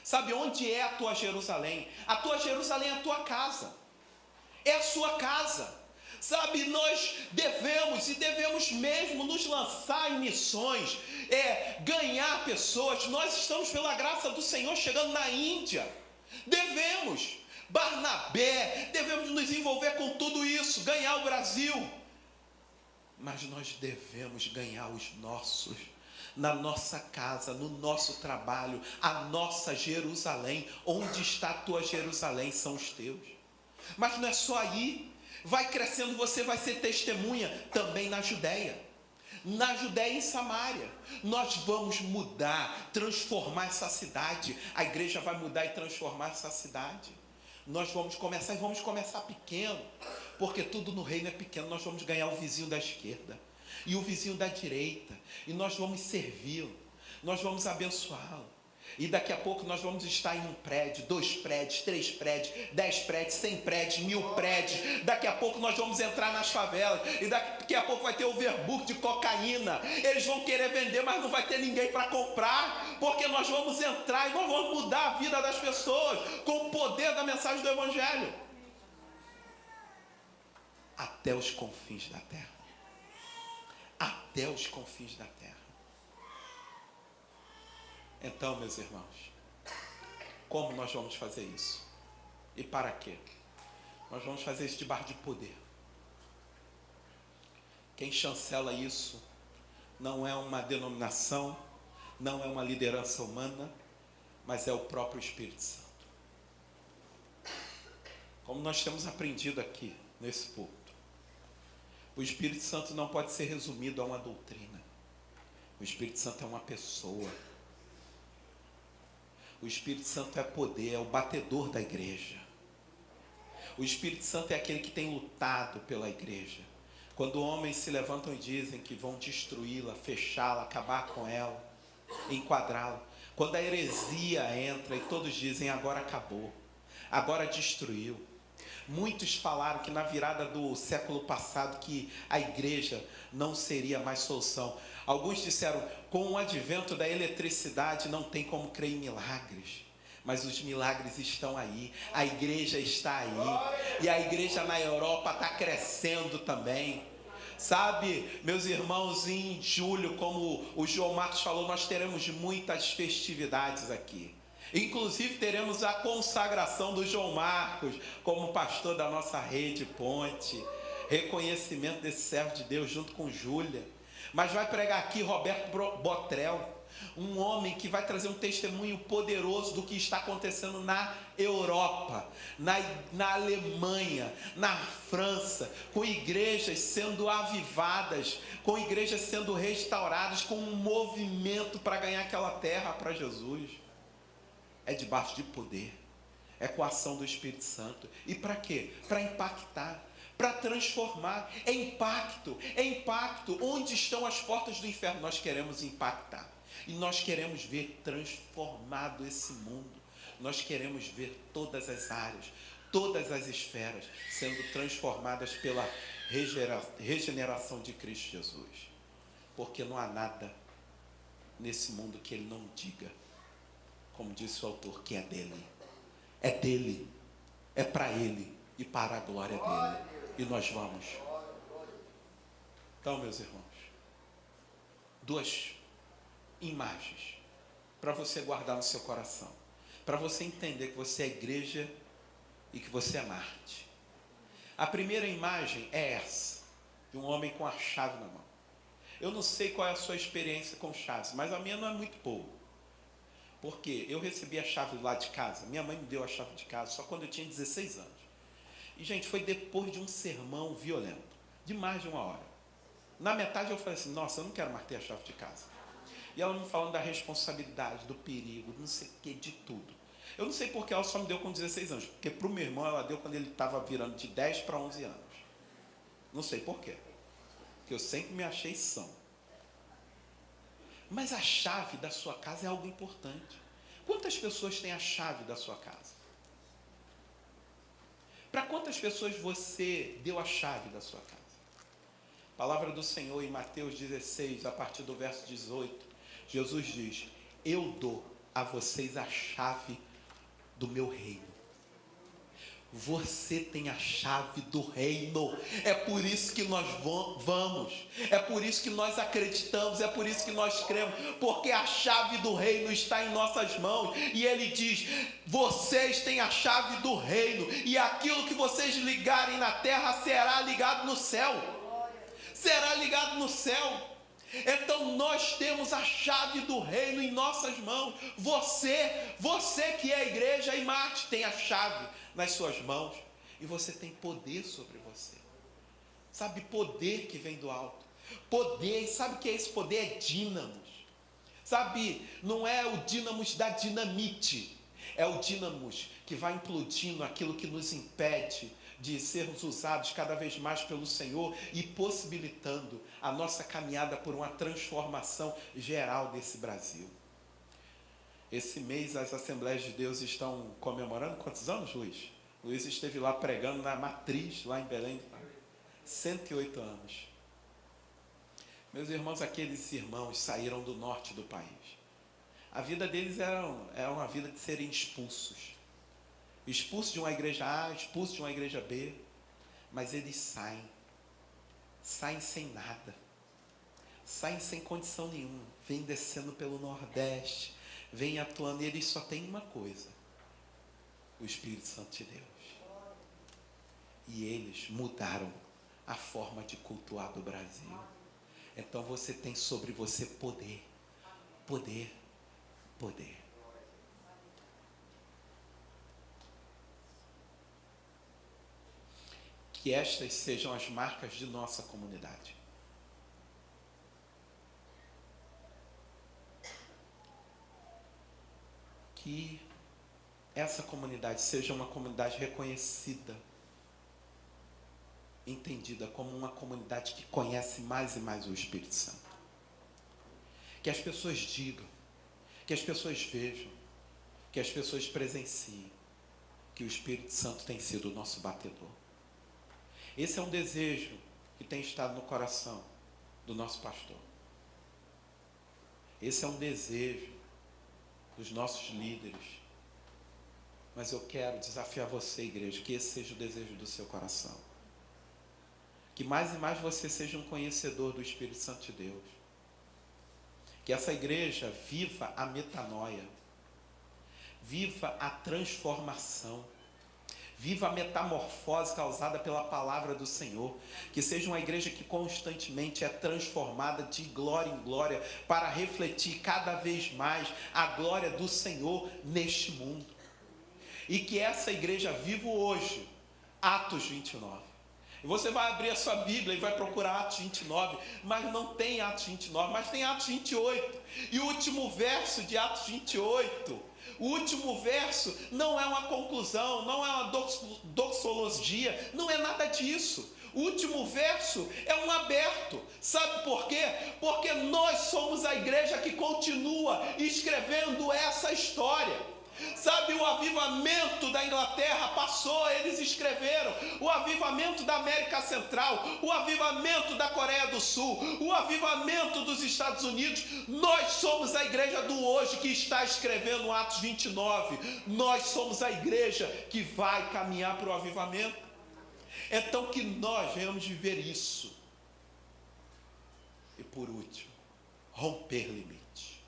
Sabe onde é a tua Jerusalém? A tua Jerusalém é a tua casa. É a sua casa. Sabe, nós devemos mesmo nos lançar em missões, ganhar pessoas. Nós estamos, pela graça do Senhor, chegando na Índia. Devemos. Barnabé, devemos nos envolver com tudo isso, ganhar o Brasil. Mas nós devemos ganhar os nossos, na nossa casa, no nosso trabalho, a nossa Jerusalém. Onde está a tua Jerusalém são os teus. Mas não é só aí. Vai crescendo, você vai ser testemunha também na Judéia. Na Judéia e em Samária. Nós vamos mudar, transformar essa cidade. A igreja vai mudar e transformar essa cidade. Nós vamos começar pequeno, porque tudo no reino é pequeno. Nós vamos ganhar o vizinho da esquerda e o vizinho da direita, e nós vamos servi-lo, nós vamos abençoá-lo. E daqui a pouco nós vamos estar em um prédio, 2 prédios, 3 prédios, 10 prédios, 100 prédios, 1000 prédios. Daqui a pouco nós vamos entrar nas favelas. E daqui a pouco vai ter overbook de cocaína. Eles vão querer vender, mas não vai ter ninguém para comprar. Porque nós vamos entrar e nós vamos mudar a vida das pessoas com o poder da mensagem do Evangelho. Até os confins da terra. Até os confins da terra. Então, meus irmãos, como nós vamos fazer isso? E para quê? Nós vamos fazer isso debaixo de poder. Quem chancela isso não é uma denominação, não é uma liderança humana, mas é o próprio Espírito Santo. Como nós temos aprendido aqui nesse púlpito, o Espírito Santo não pode ser resumido a uma doutrina. O Espírito Santo é uma pessoa. O Espírito Santo é poder, é o batedor da igreja. O Espírito Santo é aquele que tem lutado pela igreja. Quando homens se levantam e dizem que vão destruí-la, fechá-la, acabar com ela, enquadrá-la. Quando a heresia entra e todos dizem, agora acabou, agora destruiu. Muitos falaram que na virada do século passado que a igreja não seria mais solução. Alguns disseram, com o advento da eletricidade não tem como crer em milagres. Mas os milagres estão aí, a igreja está aí. E a igreja na Europa está crescendo também. Sabe, meus irmãos, em julho, como o João Marcos falou, nós teremos muitas festividades aqui. Inclusive teremos a consagração do João Marcos como pastor da nossa rede Ponte. Reconhecimento desse servo de Deus junto com Júlia. Mas vai pregar aqui Roberto Botrel, um homem que vai trazer um testemunho poderoso do que está acontecendo na Europa, na Alemanha, na França, com igrejas sendo avivadas, com igrejas sendo restauradas, com um movimento para ganhar aquela terra para Jesus. É debaixo de poder, é com a ação do Espírito Santo. E para quê? Para impactar, para transformar. É impacto, é impacto. Onde estão as portas do inferno? Nós queremos impactar. E nós queremos ver transformado esse mundo. Nós queremos ver todas as áreas, todas as esferas sendo transformadas pela regeneração de Cristo Jesus. Porque não há nada nesse mundo que Ele não diga, como disse o autor, que é dele. É dele, é para Ele e para a glória dele. E nós vamos. Então, meus irmãos, duas imagens para você guardar no seu coração, para você entender que você é igreja e que você é Marte. A primeira imagem é essa, de um homem com a chave na mão. Eu não sei qual é a sua experiência com chaves, mas a minha não é muito boa. Porque eu recebi a chave lá de casa, minha mãe me deu a chave de casa só quando eu tinha 16 anos. E, gente, foi depois de um sermão violento, de mais de uma hora. Na metade eu falei assim, nossa, eu não quero mais ter a chave de casa. E ela me falando da responsabilidade, do perigo, não sei o que, de tudo. Eu não sei porque ela só me deu com 16 anos, porque para o meu irmão ela deu quando ele estava virando de 10 para 11 anos. Não sei por quê, porque eu sempre me achei são. Mas a chave da sua casa é algo importante. Quantas pessoas têm a chave da sua casa? Para quantas pessoas você deu a chave da sua casa? Palavra do Senhor em Mateus 16, a partir do verso 18, Jesus diz, eu dou a vocês a chave do meu reino. Você tem a chave do reino. É por isso que nós vamos. É por isso que nós acreditamos. É por isso que nós cremos. Porque a chave do reino está em nossas mãos. E Ele diz, vocês têm a chave do reino. E aquilo que vocês ligarem na terra será ligado no céu. Será ligado no céu. Então nós temos a chave do reino em nossas mãos. Você que é a igreja e Marte tem a chave nas suas mãos. E você tem poder sobre você. Sabe, poder que vem do alto. Poder, sabe o que é esse poder? É dínamos. Sabe, não é o dínamos da dinamite. É o dínamos que vai implodindo aquilo que nos impede de sermos usados cada vez mais pelo Senhor e possibilitando a nossa caminhada por uma transformação geral desse Brasil. Esse mês as Assembleias de Deus estão comemorando quantos anos, Luiz? Luiz esteve lá pregando na Matriz, lá em Belém, 108 anos. Meus irmãos, aqueles irmãos saíram do norte do país. A vida deles era uma vida de serem expulsos. Expulsos de uma igreja A, expulsos de uma igreja B. Mas eles saem sem nada. Saem sem condição nenhuma. Vêm descendo pelo Nordeste, vêm atuando. E eles só têm uma coisa: o Espírito Santo de Deus. E eles mudaram a forma de cultuar do Brasil. Então você tem sobre você poder, poder, poder. Que estas sejam as marcas de nossa comunidade. Que essa comunidade seja uma comunidade reconhecida, entendida como uma comunidade que conhece mais e mais o Espírito Santo. Que as pessoas digam, que as pessoas vejam, que as pessoas presenciem que o Espírito Santo tem sido o nosso batedor. Esse é um desejo que tem estado no coração do nosso pastor. Esse é um desejo dos nossos líderes. Mas eu quero desafiar você, igreja, que esse seja o desejo do seu coração. Que mais e mais você seja um conhecedor do Espírito Santo de Deus. Que essa igreja viva a metanoia, viva a transformação, viva a metamorfose causada pela palavra do Senhor. Que seja uma igreja que constantemente é transformada de glória em glória para refletir cada vez mais a glória do Senhor neste mundo. E que essa igreja viva hoje, Atos 29. E você vai abrir a sua Bíblia e vai procurar Atos 29, mas não tem Atos 29, mas tem Atos 28. E o último verso de Atos 28, o último verso não é uma conclusão, não é uma doxologia, não é nada disso. O último verso é um aberto. Sabe por quê? Porque nós somos a igreja que continua escrevendo essa história. Sabe, o avivamento da Inglaterra passou, eles escreveram. O avivamento da América Central, o avivamento da Coreia do Sul, o avivamento dos Estados Unidos. Nós somos a igreja do hoje que está escrevendo Atos 29. Nós somos a igreja que vai caminhar para o avivamento. Então que nós venhamos viver isso. E por último, romper limites.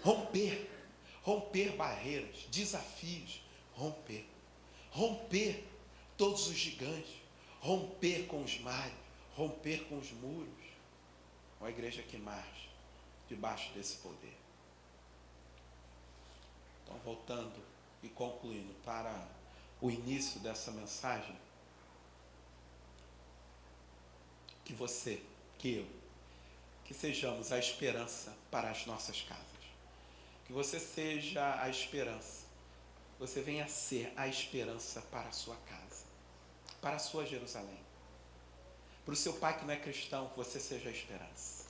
Romper barreiras, desafios, romper todos os gigantes, romper com os mares, romper com os muros. Uma igreja que marcha debaixo desse poder. Então, voltando e concluindo para o início dessa mensagem, que você, que eu, que sejamos a esperança para as nossas casas. Que você seja a esperança. Você venha a ser a esperança para a sua casa, para a sua Jerusalém. Para o seu pai que não é cristão, que você seja a esperança.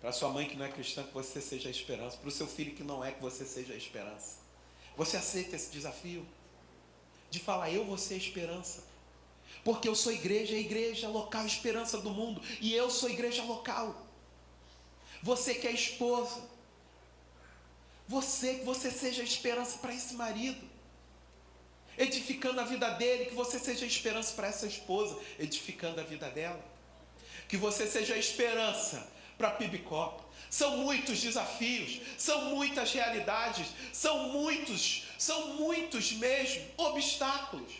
Para a sua mãe que não é cristã, que você seja a esperança. Para o seu filho que não é, que você seja a esperança. Você aceita esse desafio? De falar, eu vou ser a esperança. Porque eu sou igreja, a igreja local, esperança do mundo. E eu sou igreja local. Você que é esposa. Que você seja a esperança para esse marido, edificando a vida dele. Que você seja a esperança para essa esposa, edificando a vida dela. Que você seja a esperança para a Pibicop. São muitos desafios, são muitas realidades, são muitos mesmo obstáculos.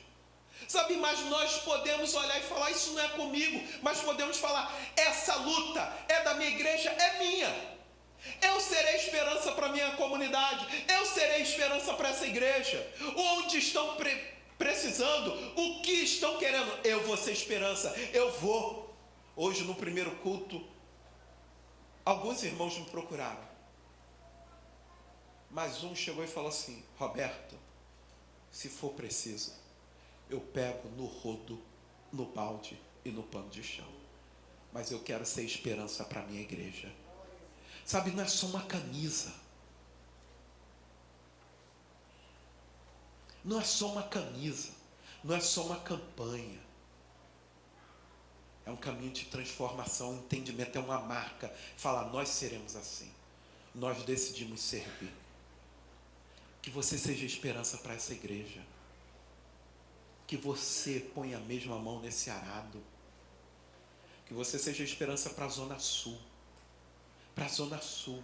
Sabe, mas nós podemos olhar e falar, isso não é comigo. Mas podemos falar, essa luta é da minha igreja, é minha. Eu serei esperança para a minha comunidade. Eu serei esperança para essa igreja. Onde estão precisando, o que estão querendo, eu vou ser esperança. Eu vou. Hoje no primeiro culto, alguns irmãos me procuraram. Mas um chegou e falou assim, Roberto, se for preciso, eu pego no rodo, no balde e no pano de chão. Mas eu quero ser esperança para a minha igreja. Sabe, não é só uma camisa. Não é só uma camisa. Não é só uma campanha. É um caminho de transformação, um entendimento, é uma marca. Fala, nós seremos assim. Nós decidimos servir. Que você seja esperança para essa igreja. Que você ponha a mesma mão nesse arado. Que você seja esperança para a Zona Sul. Para a Zona Sul,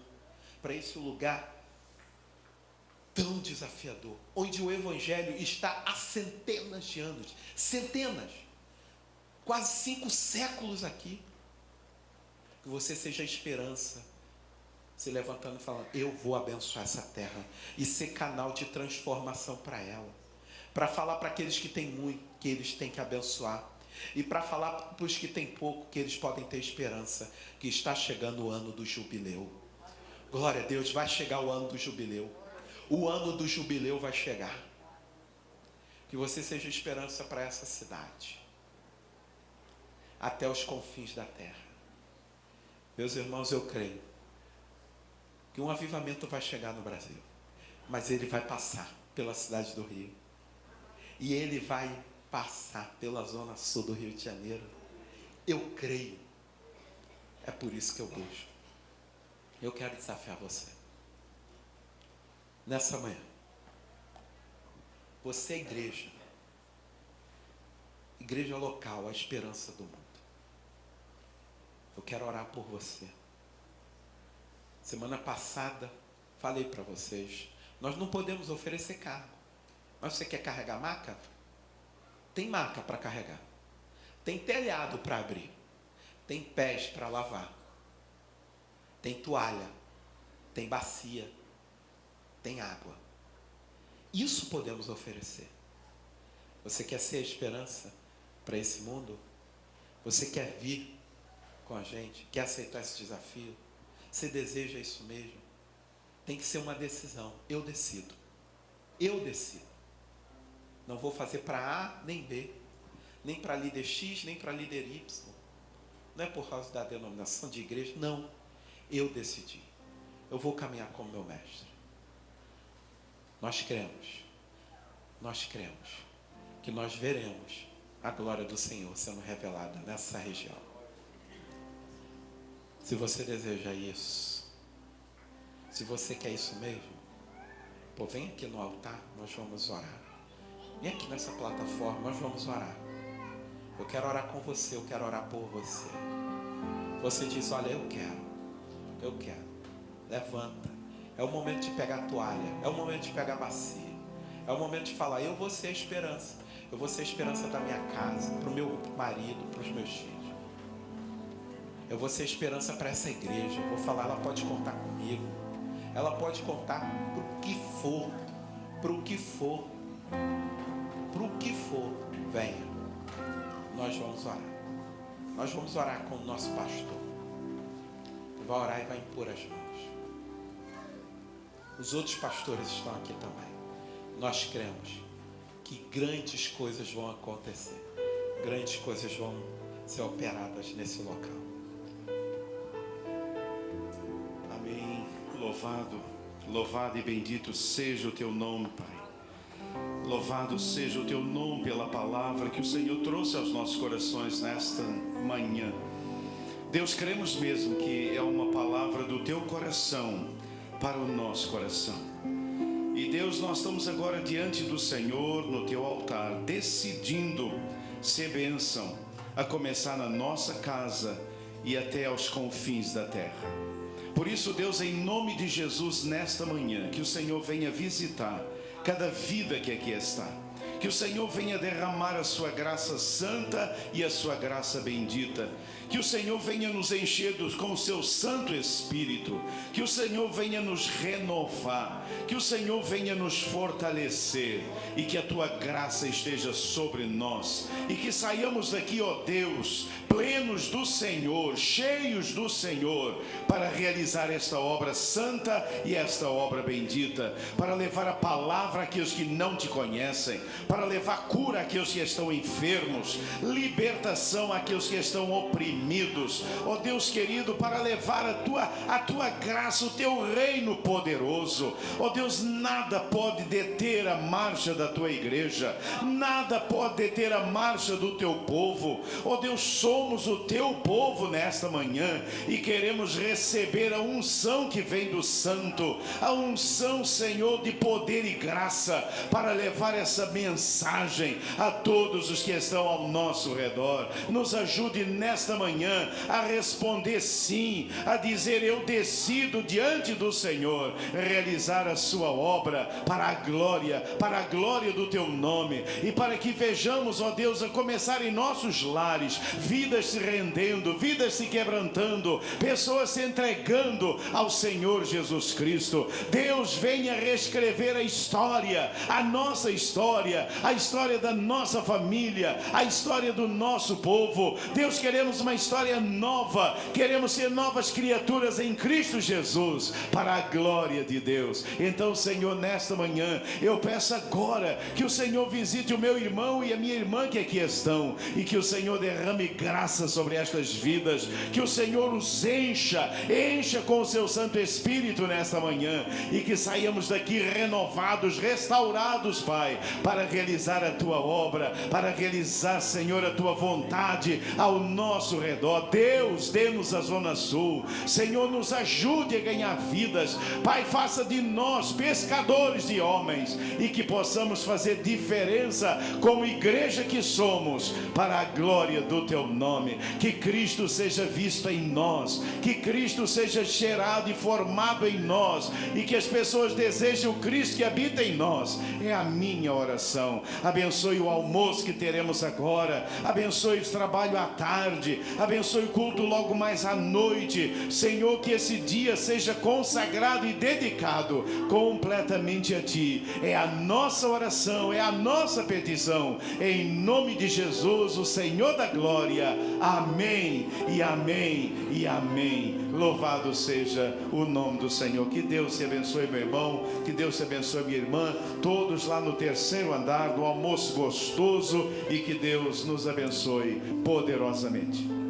para esse lugar tão desafiador, onde o Evangelho está há centenas de anos, centenas. quase 5 séculos aqui. Que você seja a esperança, se levantando e falando: eu vou abençoar essa terra e ser canal de transformação para ela, para falar para aqueles que têm muito que eles têm que abençoar, e para falar para os que têm pouco que eles podem ter esperança, que está chegando o ano do jubileu. Glória a Deus, vai chegar o ano do jubileu. O ano do jubileu vai chegar. Que você seja esperança para essa cidade, até os confins da terra. Meus irmãos, eu creio que um avivamento vai chegar no Brasil, mas ele vai passar pela cidade do Rio, e ele vai passar pela zona sul do Rio de Janeiro. Eu creio. É por isso que eu busco. Eu quero desafiar você nessa manhã. Você é igreja local, a esperança do mundo. Eu quero orar por você. Semana passada, falei para vocês, nós não podemos oferecer cargo. Mas você quer carregar maca? Tem maca para carregar. Tem telhado para abrir. Tem pés para lavar. Tem toalha. Tem bacia. Tem água. Isso podemos oferecer. Você quer ser a esperança para esse mundo? Você quer vir com a gente? Quer aceitar esse desafio? Você deseja isso mesmo? Tem que ser uma decisão. Eu decido. Eu decido. Não vou fazer para A nem B, nem para líder X, nem para líder Y. Não é por causa da denominação de igreja, não. Eu decidi. Eu vou caminhar como meu mestre. Nós cremos que nós veremos a glória do Senhor sendo revelada nessa região. Se você deseja isso, se você quer isso mesmo, pô, vem aqui no altar, nós vamos orar. Vem aqui nessa plataforma, nós vamos orar. Eu quero orar com você, eu quero orar por você. Você diz: olha, eu quero. Levanta. É o momento de pegar a toalha, é o momento de pegar a bacia, é o momento de falar: eu vou ser a esperança. Eu vou ser a esperança da minha casa, para o meu marido, para os meus filhos. Eu vou ser a esperança para essa igreja. Eu vou falar: ela pode contar comigo. Ela pode contar para o que for. Para o que for. Para o que for. Venha. Nós vamos orar. Nós vamos orar com o nosso pastor. Ele vai orar e vai impor as mãos. Os outros pastores estão aqui também. Nós cremos que grandes coisas vão acontecer. Grandes coisas vão ser operadas nesse local. Amém. Louvado e bendito seja o teu nome, Pai. Louvado seja o teu nome pela palavra que o Senhor trouxe aos nossos corações nesta manhã. Deus, cremos mesmo que é uma palavra do teu coração para o nosso coração. E Deus, nós estamos agora diante do Senhor, no teu altar, decidindo ser bênção, a começar na nossa casa e até aos confins da terra. Por isso, Deus, em nome de Jesus, nesta manhã, que o Senhor venha visitar cada vida que aqui está. Que o Senhor venha derramar a sua graça santa e a sua graça bendita. Que o Senhor venha nos encher com o seu Santo Espírito. Que o Senhor venha nos renovar. Que o Senhor venha nos fortalecer. E que a tua graça esteja sobre nós. E que saiamos daqui, ó Deus, plenos do Senhor, cheios do Senhor, para realizar esta obra santa e esta obra bendita. Para levar a palavra àqueles que não te conhecem. Para levar cura àqueles que estão enfermos, libertação àqueles que estão oprimidos, ó Deus querido, para levar a tua graça, o teu reino poderoso. Ó Deus, nada pode deter a marcha da tua igreja, nada pode deter a marcha do teu povo. Ó Deus, somos o teu povo nesta manhã e queremos receber a unção que vem do Santo, a unção, Senhor, de poder e graça, para levar essa mensagem mensagem a todos os que estão ao nosso redor. Nos ajude nesta manhã a responder sim, a dizer: eu decido diante do Senhor realizar a sua obra para a glória do teu nome, e para que vejamos, ó Deus, a começar em nossos lares, vidas se rendendo, vidas se quebrantando, pessoas se entregando ao Senhor Jesus Cristo. Deus, venha reescrever a história, a nossa história, a história da nossa família, a história do nosso povo. Deus, queremos uma história nova, queremos ser novas criaturas em Cristo Jesus, para a glória de Deus. Então, Senhor, nesta manhã, eu peço agora que o Senhor visite o meu irmão e a minha irmã que aqui estão, e que o Senhor derrame graça sobre estas vidas, que o Senhor os encha com o seu Santo Espírito nesta manhã, e que saiamos daqui renovados, restaurados, Pai, para realizar a tua obra, para realizar, Senhor, a tua vontade ao nosso redor. Deus, dê-nos a Zona Sul, Senhor, nos ajude a ganhar vidas, Pai, faça de nós pescadores de homens, e que possamos fazer diferença como igreja que somos, para a glória do teu nome. Que Cristo seja visto em nós, que Cristo seja cheirado e formado em nós, e que as pessoas desejem o Cristo que habita em nós. É a minha oração. Abençoe o almoço que teremos agora, abençoe o trabalho à tarde, abençoe o culto logo mais à noite. Senhor, que esse dia seja consagrado e dedicado completamente a ti. É a nossa oração, é a nossa petição, em nome de Jesus, o Senhor da glória. Amém e amém e amém. Louvado seja o nome do Senhor. Que Deus te abençoe, meu irmão, que Deus te abençoe, minha irmã, todos lá no terceiro andar do almoço gostoso, e que Deus nos abençoe poderosamente.